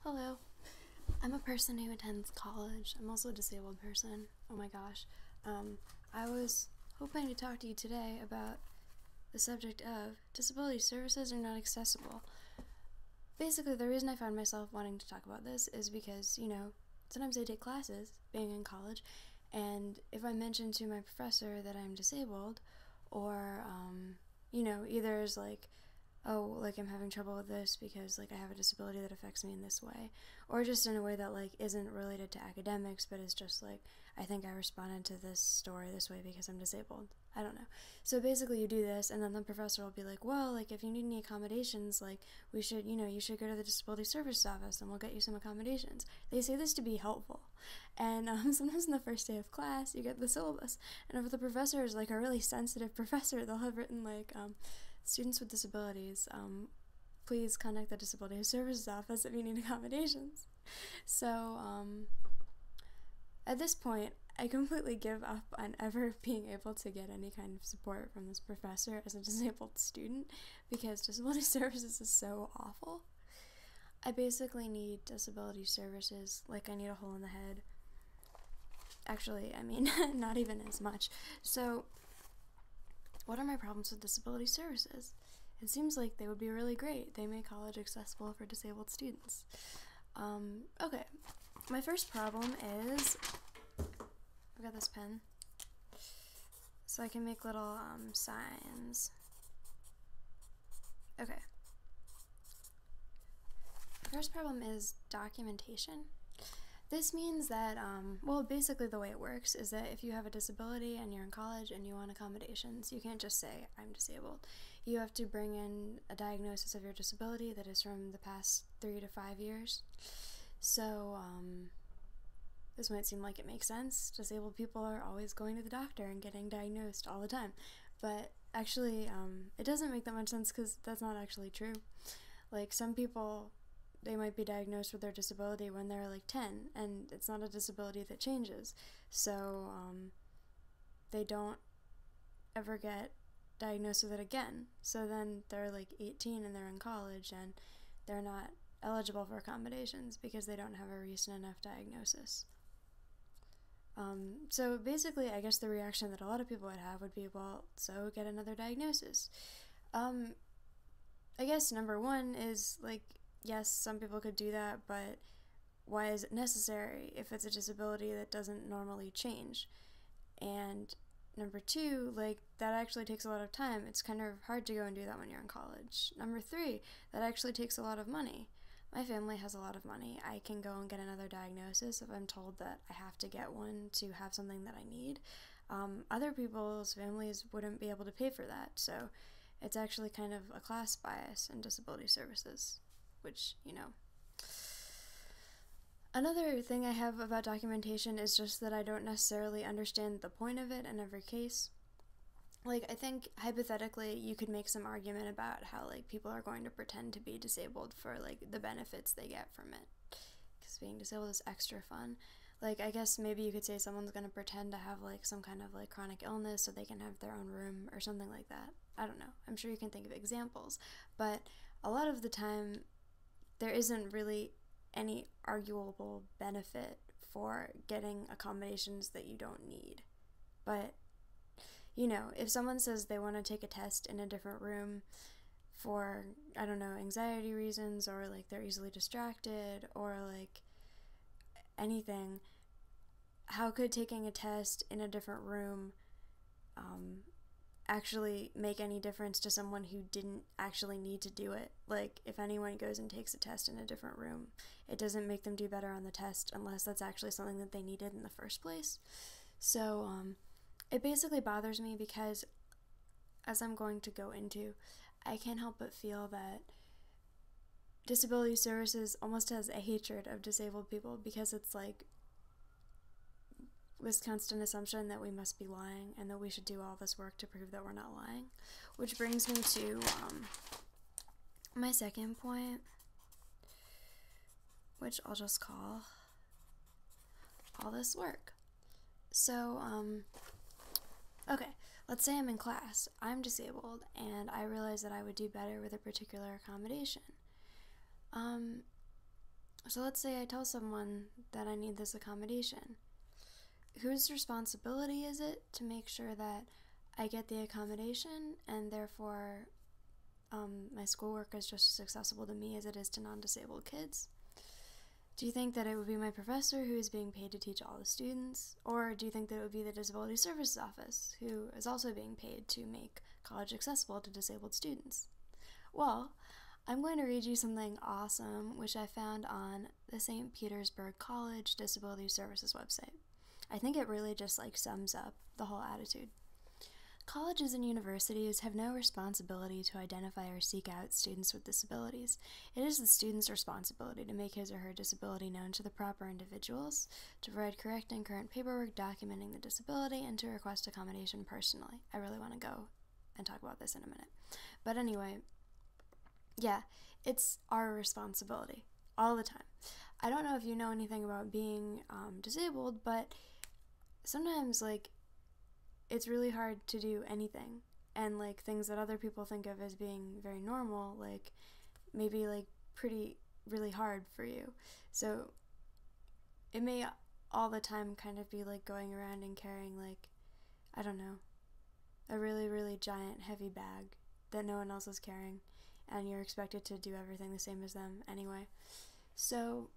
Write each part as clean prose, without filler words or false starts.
Hello. I'm a person who attends college. I'm also a disabled person. Oh my gosh. I was hoping to talk to you today about the subject of disability services are not accessible. Basically, the reason I found myself wanting to talk about this is because, sometimes I take classes being in college, and if I mention to my professor that I'm disabled, or, either is like, oh, like I'm having trouble with this because like I have a disability that affects me in this way, or just in a way that like isn't related to academics but is just like I think I responded to this story this way because I'm disabled. I don't know. So basically you do this and then the professor will be like, well, like if you need any accommodations, like we should, you should go to the disability service office and we'll get you some accommodations. They say this to be helpful. And sometimes in the first day of class you get the syllabus, and if the professor is like a really sensitive professor, they'll have written like students with disabilities, please contact the Disability Services Office if you need accommodations. So, at this point, I completely give up on ever being able to get any kind of support from this professor as a disabled student because disability services is so awful. I basically need disability services like I need a hole in the head. Actually, I mean, not even as much. So, what are my problems with disability services? It seems like they would be really great. They make college accessible for disabled students. Okay. My first problem is I've got this pen so I can make little signs. Okay. First problem is documentation. This means that, basically the way it works is that if you have a disability and you're in college and you want accommodations, you can't just say, I'm disabled. You have to bring in a diagnosis of your disability that is from the past 3 to 5 years. So, this might seem like it makes sense. Disabled people are always going to the doctor and getting diagnosed all the time. But actually, it doesn't make that much sense because that's not actually true. Like, some people, they might be diagnosed with their disability when they're like 10, and it's not a disability that changes. So, they don't ever get diagnosed with it again. So then they're like 18 and they're in college and they're not eligible for accommodations because they don't have a recent enough diagnosis. So basically, I guess the reaction that a lot of people would have would be, well, so get another diagnosis. I guess number one is like, yes, some people could do that, but why is it necessary if it's a disability that doesn't normally change? And number two, like, that actually takes a lot of time. It's kind of hard to go and do that when you're in college. Number three, that actually takes a lot of money. My family has a lot of money. I can go and get another diagnosis if I'm told that I have to get one to have something that I need. Other people's families wouldn't be able to pay for that, so it's actually kind of a class bias in disability services, which, Another thing I have about documentation is just that I don't necessarily understand the point of it in every case. Like, I think hypothetically you could make some argument about how like people are going to pretend to be disabled for like the benefits they get from it, because being disabled is extra fun. Like, I guess maybe you could say someone's going to pretend to have like some kind of like chronic illness so they can have their own room or something like that. I don't know. I'm sure you can think of examples, but a lot of the time there isn't really any arguable benefit for getting accommodations that you don't need. But if someone says they want to take a test in a different room for, I don't know, anxiety reasons, or like they're easily distracted, or like anything, how could taking a test in a different room actually make any difference to someone who didn't actually need to do it? Like, if anyone goes and takes a test in a different room, it doesn't make them do better on the test unless that's actually something that they needed in the first place. So, it basically bothers me because, as I'm going to go into, I can't help but feel that disability services almost has a hatred of disabled people because it's like this constant assumption that we must be lying and that we should do all this work to prove that we're not lying. Which brings me to my second point, which I'll just call all this work. So, okay, let's say I'm in class, I'm disabled, and I realize that I would do better with a particular accommodation. So let's say I tell someone that I need this accommodation. Whose responsibility is it to make sure that I get the accommodation and therefore my schoolwork is just as accessible to me as it is to non-disabled kids? Do you think that it would be my professor who is being paid to teach all the students? Or do you think that it would be the Disability Services Office who is also being paid to make college accessible to disabled students? Well, I'm going to read you something awesome which I found on the St. Petersburg College Disability Services website. I think it really just sums up the whole attitude. Colleges and universities have no responsibility to identify or seek out students with disabilities. It is the student's responsibility to make his or her disability known to the proper individuals, to provide correct and current paperwork documenting the disability, and to request accommodation personally. I really want to go and talk about this in a minute. But anyway, yeah, it's our responsibility all the time. I don't know if you know anything about being disabled, but sometimes it's really hard to do anything, and things that other people think of as being very normal, maybe pretty really hard for you. So it may all the time kind of be going around and carrying I don't know, a really, really giant heavy bag that no one else is carrying, and you're expected to do everything the same as them anyway. So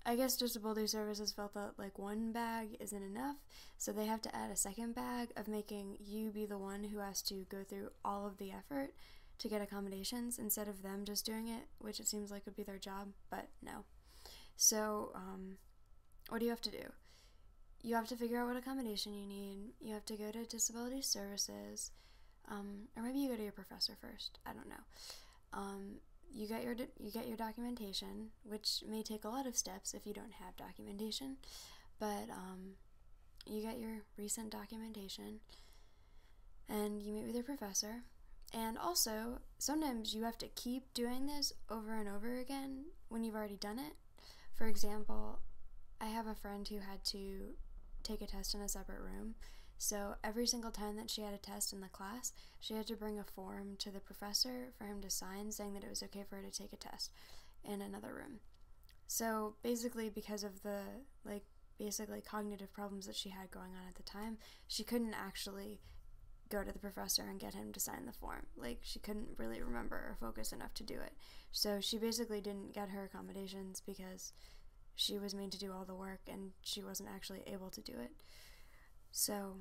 I guess Disability Services felt that one bag isn't enough, so they have to add a second bag of making you be the one who has to go through all of the effort to get accommodations instead of them just doing it, which it seems like would be their job, but no. So what do you have to do? You have to figure out what accommodation you need. You have to go to Disability Services, or maybe you go to your professor first. I don't know. You get your documentation, which may take a lot of steps if you don't have documentation, but you get your recent documentation, and you meet with your professor. And also, sometimes you have to keep doing this over and over again when you've already done it. For example, I have a friend who had to take a test in a separate room. So every single time that she had a test in the class, she had to bring a form to the professor for him to sign saying that it was okay for her to take a test in another room. So basically, because of the basically cognitive problems that she had going on at the time, she couldn't actually go to the professor and get him to sign the form. She couldn't really remember or focus enough to do it. So she basically didn't get her accommodations because she was made to do all the work and she wasn't actually able to do it. So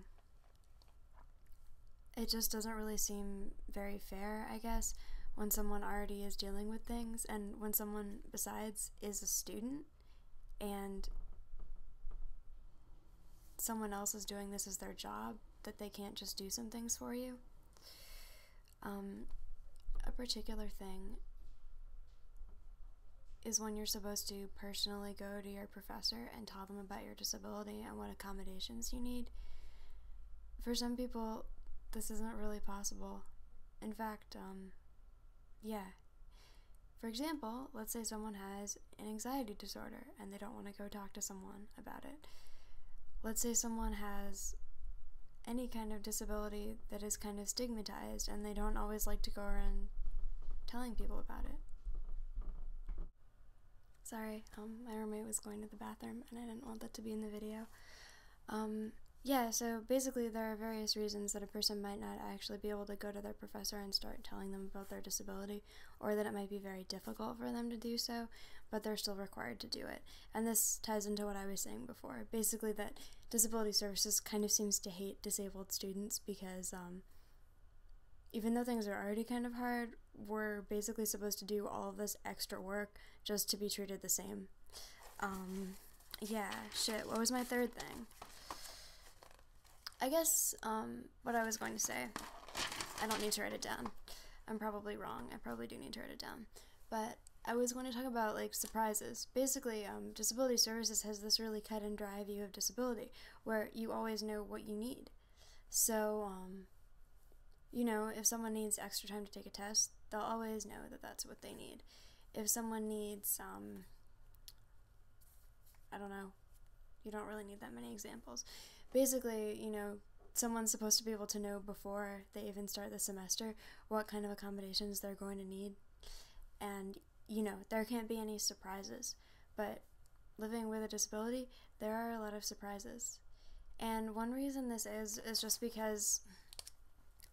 it just doesn't really seem very fair, I guess, when someone already is dealing with things, and when someone besides is a student and someone else is doing this as their job, that they can't just do some things for you. A particular thing is when you're supposed to personally go to your professor and tell them about your disability and what accommodations you need. For some people, this isn't really possible. In fact, yeah. For example, let's say someone has an anxiety disorder and they don't want to go talk to someone about it. Let's say someone has any kind of disability that is kind of stigmatized and they don't always like to go around telling people about it. Sorry, my roommate was going to the bathroom and I didn't want that to be in the video. Yeah, so basically there are various reasons that a person might not actually be able to go to their professor and start telling them about their disability, or that it might be very difficult for them to do so, but they're still required to do it. And this ties into what I was saying before. Basically that Disability Services kind of seems to hate disabled students because even though things are already kind of hard, we're basically supposed to do all of this extra work just to be treated the same. Yeah, shit, what was my third thing? I guess, what I was going to say, I don't need to write it down. I'm probably wrong. I probably do need to write it down. But I was going to talk about, surprises. Basically, Disability Services has this really cut and dry view of disability, where you always know what you need. So, if someone needs extra time to take a test, they'll always know that that's what they need. If someone needs, I don't know, you don't really need that many examples. Basically, someone's supposed to be able to know before they even start the semester what kind of accommodations they're going to need. And, there can't be any surprises. but living with a disability, there are a lot of surprises. And one reason this is just because,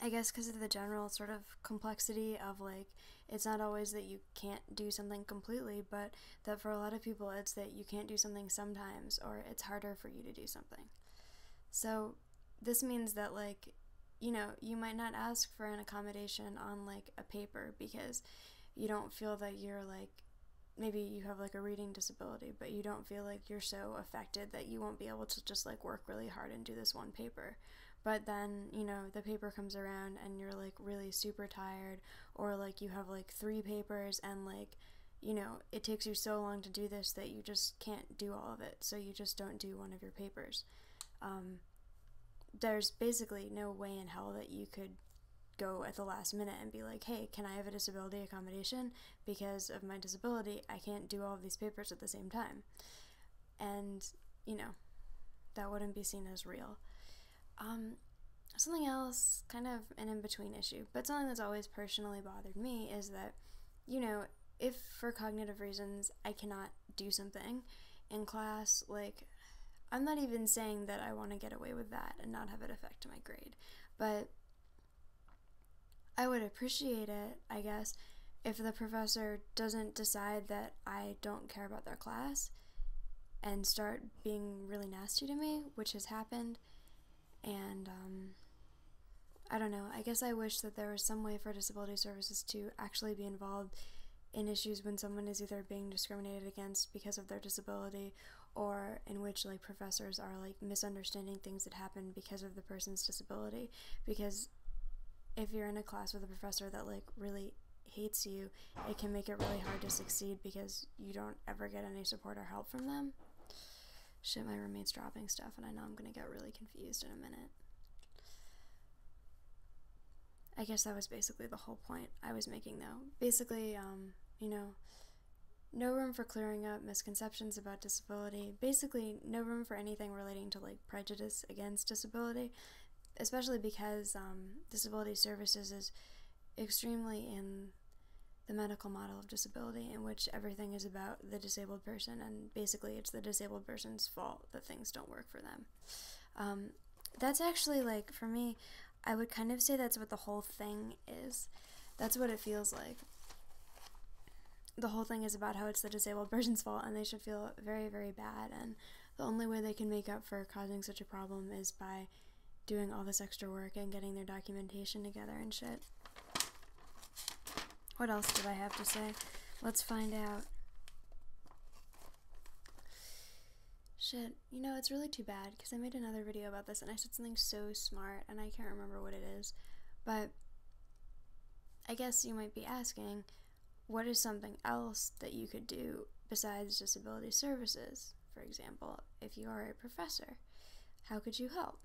I guess because of the general sort of complexity of, like, it's not always that you can't do something completely, but that for a lot of people it's that you can't do something sometimes, or it's harder for you to do something. So this means that, like, you know, you might not ask for an accommodation on, like, a paper because you don't feel that you're, like, maybe you have, like, a reading disability, but you don't feel like you're so affected that you won't be able to just, like, work really hard and do this one paper. But then, you know, the paper comes around and you're, like, really super tired, or, like, you have, like, 3 papers and, like, you know, it takes you so long to do this that you just can't do all of it, so you just don't do one of your papers. There's basically no way in hell that you could go at the last minute and be like, hey, can I have a disability accommodation? Because of my disability, I can't do all of these papers at the same time. And, you know, that wouldn't be seen as real. Something else, kind of an in-between issue, but something that's always personally bothered me is that, you know, if for cognitive reasons I cannot do something in class, like, I'm not even saying that I want to get away with that and not have it affect my grade, but I would appreciate it, I guess, if the professor doesn't decide that I don't care about their class and start being really nasty to me, which has happened. And I don't know, I guess I wish that there was some way for disability services to actually be involved in issues when someone is either being discriminated against because of their disability, or in which, like, professors are, like, misunderstanding things that happen because of the person's disability. Because if you're in a class with a professor that, like, really hates you, it can make it really hard to succeed because you don't ever get any support or help from them. Shit, my roommate's dropping stuff and I know I'm gonna get really confused in a minute. I guess that was basically the whole point I was making, though. Basically, you know, no room for clearing up misconceptions about disability. Basically, no room for anything relating to, like, prejudice against disability, especially because disability services is extremely in the medical model of disability, in which everything is about the disabled person, and basically it's the disabled person's fault that things don't work for them. That's actually, like, for me, I would kind of say that's what the whole thing is. That's what it feels like. The whole thing is about how it's the disabled person's fault and they should feel very, very bad, and the only way they can make up for causing such a problem is by doing all this extra work and getting their documentation together and shit. What else did I have to say? Let's find out. Shit, you know, it's really too bad because I made another video about this and I said something so smart and I can't remember what it is. But I guess you might be asking, what is something else that you could do besides disability services? For example, if you are a professor, how could you help?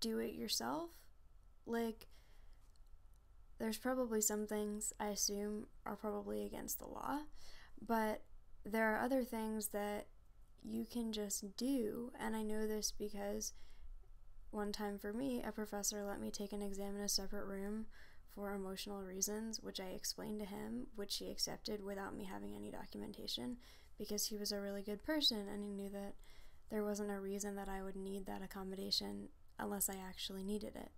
Do it yourself? Like, there's probably some things I assume are probably against the law, but there are other things that you can just do, and I know this because one time for me, a professor let me take an exam in a separate room for emotional reasons, which I explained to him, which he accepted without me having any documentation, because he was a really good person and he knew that there wasn't a reason that I would need that accommodation unless I actually needed it.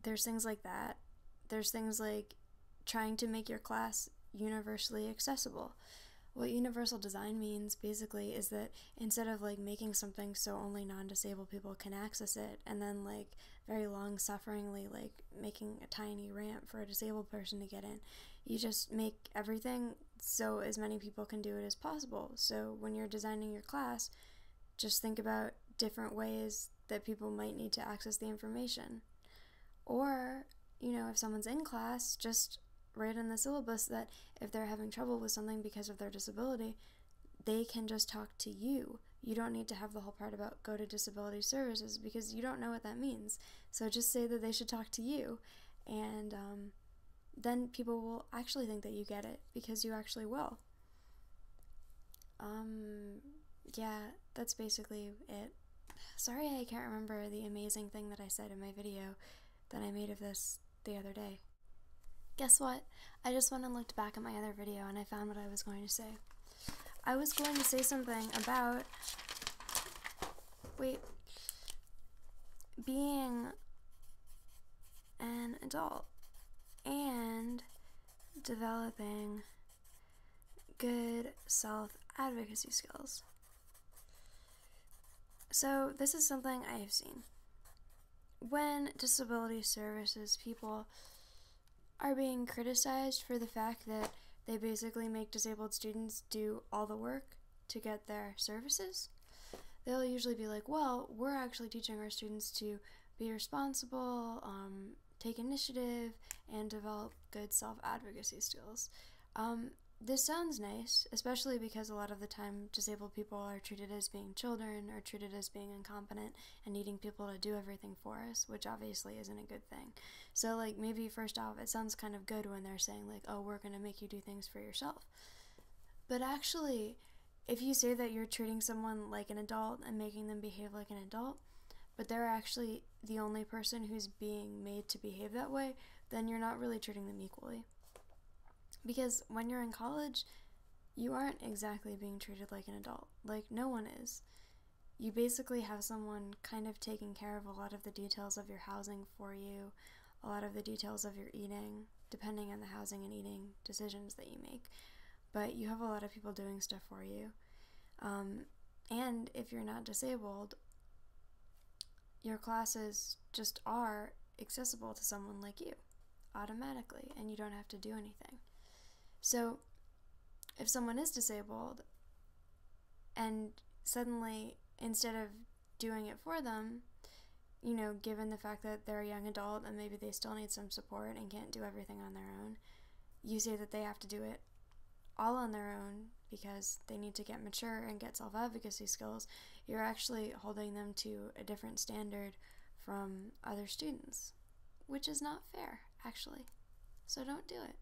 There's things like that. There's things like trying to make your class universally accessible. What universal design means basically is that instead of, like, making something so only non-disabled people can access it, and then, like, very long-sufferingly, like, making a tiny ramp for a disabled person to get in, you just make everything so as many people can do it as possible. So when you're designing your class, just think about different ways that people might need to access the information. Or, you know, if someone's in class, just write in the syllabus that if they're having trouble with something because of their disability, they can just talk to you. You don't need to have the whole part about go to disability services because you don't know what that means. So just say that they should talk to you, and then people will actually think that you get it because you actually will. Yeah, that's basically it. Sorry I can't remember the amazing thing that I said in my video that I made of this the other day. Guess what? I just went and looked back at my other video and I found what I was going to say. I was going to say something about, being an adult and developing good self-advocacy skills. So this is something I have seen. When disability services people are being criticized for the fact that they basically make disabled students do all the work to get their services, they'll usually be like, well, we're actually teaching our students to be responsible, take initiative, and develop good self-advocacy skills. This sounds nice, especially because a lot of the time disabled people are treated as being children or treated as being incompetent and needing people to do everything for us, which obviously isn't a good thing. So like maybe first off it sounds kind of good when they're saying like, oh, we're going to make you do things for yourself. But actually, if you say that you're treating someone like an adult and making them behave like an adult, but they're actually the only person who's being made to behave that way, then you're not really treating them equally. Because when you're in college, you aren't exactly being treated like an adult. Like, no one is. You basically have someone kind of taking care of a lot of the details of your housing for you, a lot of the details of your eating, depending on the housing and eating decisions that you make. But you have a lot of people doing stuff for you. And if you're not disabled, your classes just are accessible to someone like you automatically, and you don't have to do anything. So if someone is disabled and suddenly, instead of doing it for them, you know, given the fact that they're a young adult and maybe they still need some support and can't do everything on their own, you say that they have to do it all on their own because they need to get mature and get self-advocacy skills, you're actually holding them to a different standard from other students, which is not fair, actually. So don't do it.